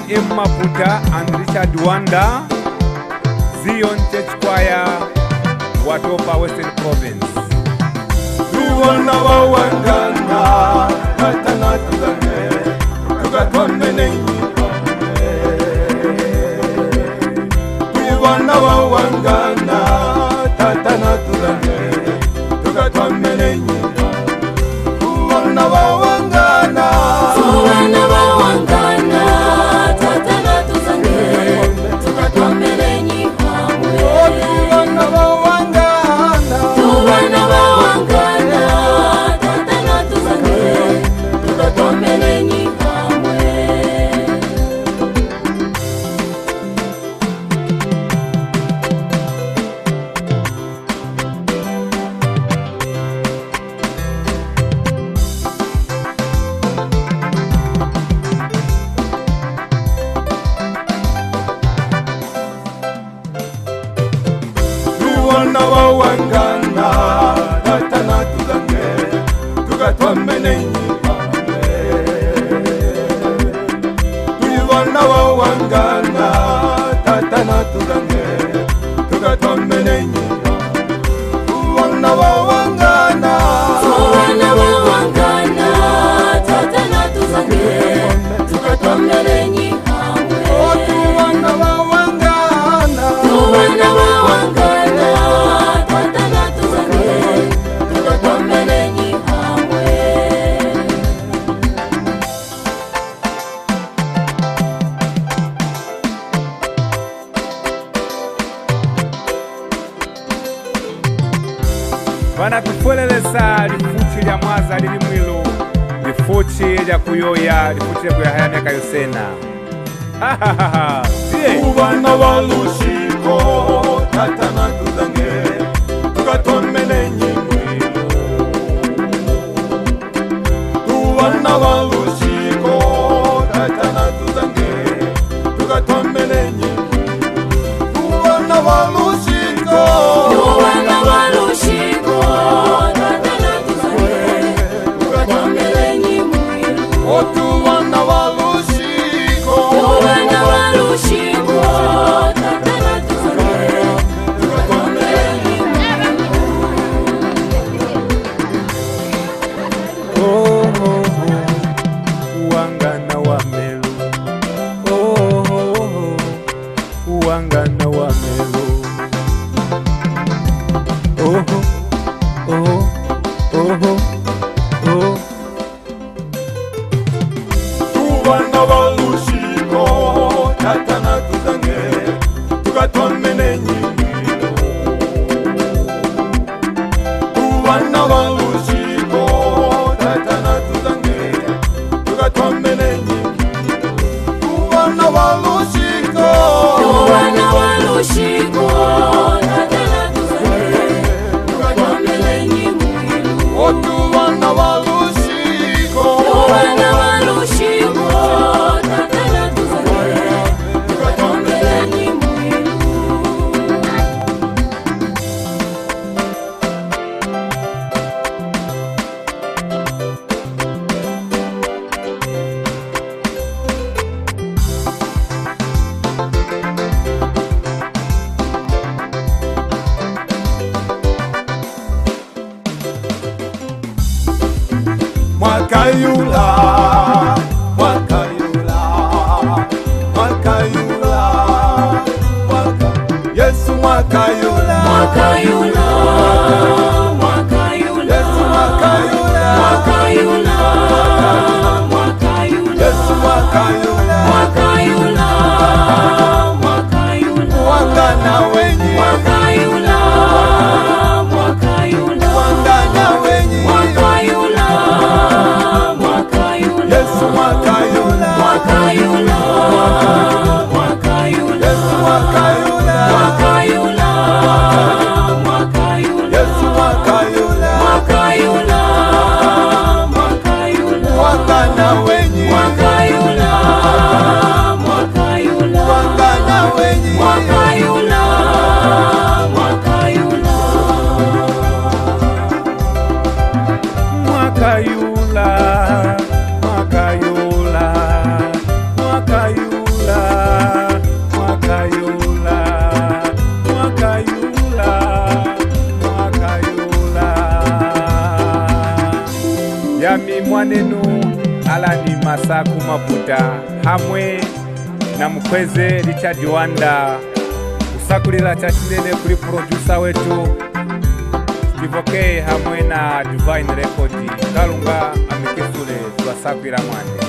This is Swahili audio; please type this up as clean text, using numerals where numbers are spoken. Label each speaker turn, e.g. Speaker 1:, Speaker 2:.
Speaker 1: M. Maputa and Richard Wanda, Zion Church Choir, Watopa, Western Province.
Speaker 2: Tuwana wawangana, tatana tuzange, tukatwamene nyipame. Tuwana wawangana, tatana tuzange, tukatwamene nyipame. Tuwana wawangana,
Speaker 3: tuwana wawangana, tatana tuzange, tukatwamene nyipame.
Speaker 2: tuwana wawangana,
Speaker 3: tuwana wawangana, tatana tuzange, tukatwamene nyipame.
Speaker 2: tuwana wawangana, tatana tuzange, tukatwamene nyipame. Tuwana wawangana, tatana tuzange, tukatwamene nyipame. Tuwana wawangana,
Speaker 3: tuwana wawangana, tatana tuzange, tukatwamene nyipame.
Speaker 2: tuwana wawangana,
Speaker 3: tuwana wawangana, tatana tuzange, tukatwamene nyipame.
Speaker 1: Vanatufwelelesa lifuchi lya mwaza lili mwilu, lifuchi lya kuyoya, lifuchi lya kuyahaya miaka yosena.
Speaker 2: tuwana walushiko, tatana tuzange, tukatwamene nyimwilo. Tuwana walushiko, tatana tuzange, tukatwamene nyimwilo. Tuwana walushiko,
Speaker 3: tuwana walushiko, tatana tuzange, tukatwamene nyimwilo.
Speaker 2: tuwana walushiko,
Speaker 3: tuwana walushiko, tatana tuzange, tukatwamene nyimwilo.
Speaker 1: Oh, oh, oh, uwangana wa melu. Oh, oh, oh, uwangana wa melu. Oh, oh, oh, oh, oh.
Speaker 2: tuwana walushiko, tatana tuzange, tukatwamene nyimwilo. Tuwana walushiko, tatana tuzange, tukatwamene nyimwilo. Tuwana walushiko,
Speaker 3: tuwana walushiko, tatana tuzange, tukatwamene nyimwilo.
Speaker 2: tuwana walushiko,
Speaker 3: tuwana walushiko, tatana tuzange, tukatwamene nyimwilo.
Speaker 2: Mwakayula, mwakayula, mwakayula, Yesu mwakayula,
Speaker 3: Mwakayula, mwakayula,
Speaker 2: Yesu mwakayula,
Speaker 3: mwakayula, mwakayula,
Speaker 2: Yesu mwakayula,
Speaker 3: mwakayula, mwakayula,
Speaker 2: wangana wenyi,
Speaker 3: mwakayula, mwakayula,
Speaker 2: wangana wenyi,
Speaker 3: mwakayula, mwakayula,
Speaker 2: Yesu mwakayula,
Speaker 3: mwakayula, mwakayula,
Speaker 2: Yesu mwakayula,
Speaker 3: mwakayula, mwakayula.
Speaker 1: yami mwanenu Alani Masaku Maputa hamwe na mkweze Richard Wanda usakulila cha chinene kuli producer wetu Steve K hamwe na Divine Record Kalunga amikisule twasakwira mwande